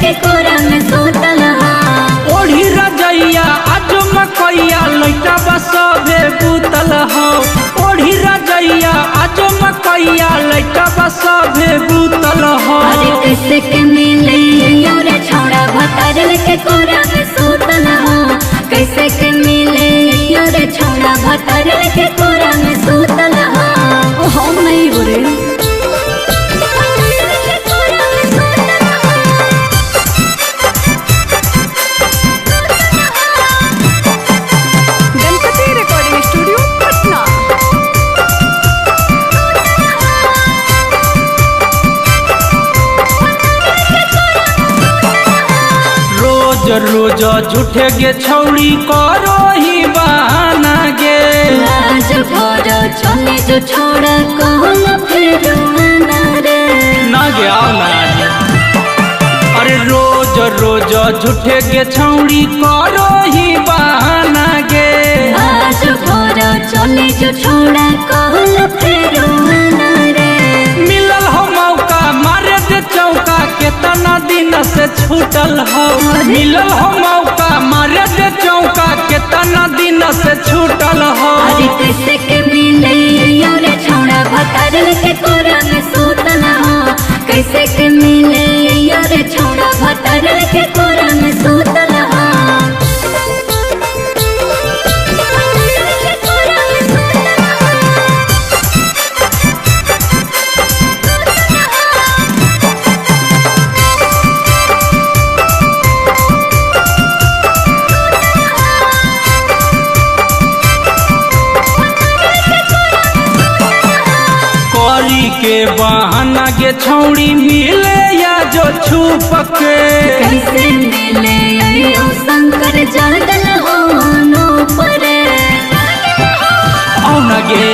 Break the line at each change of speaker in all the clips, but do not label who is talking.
के कोरा में सोतल हा।
ओढ़ी रजैया आज मकैया लइका बसबे बुतल हो। ओढ़ी रजैया आज मकैया लइका बसबे बुतल हो।
अरे कैसे के मिले और छोड़ा भतर के कोरा में सोतल हा। कैसे के मिले और छोड़ा भतर के कोरा में सोतल हा। ओ हम नहीं बोले
रोज झूठे गे छौड़ी करो ही बहाना गे।
आज भर चले जो छोड़ा कहल फिर आना रे।
ना गे आओ ना। अरे रोज झूठे गे छौड़ी करो ही बहाना गे।
आज भर चले जो छोड़ा कहल फिर आना रे।
मिलल हो मौका मारे दे चौका केतना दिन से छूटल हो। मिलल हो मौका मारे दे चौका केतना दिन से छूटल हो।
अरे कैसे के मिले और छोड़ा भतर के कोरा में सोतल हा। कैसे के मिले और छोड़ा भतर के कोरा में सोतल हा।
के बहाना गे छौड़ी मिले या जो छुप के।
कैसे मिले अयो शंकर जागल हो नो परे।
औ न गे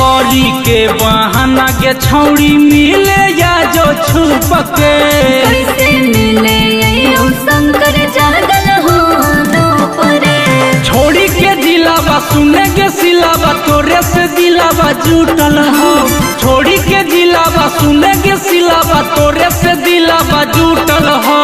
कौली के बहाना गे छौड़ी मिले या जो छुप के।
कैसे मिले अयो शंकर जागल हो नो परे।
छोड़ी के जिलावा सुने के सिलावा तोरे से दिलावा जुटल हो। छोड़ी के जिलावा सुने के सिलावा तोरे से दिलावा जुटल हो।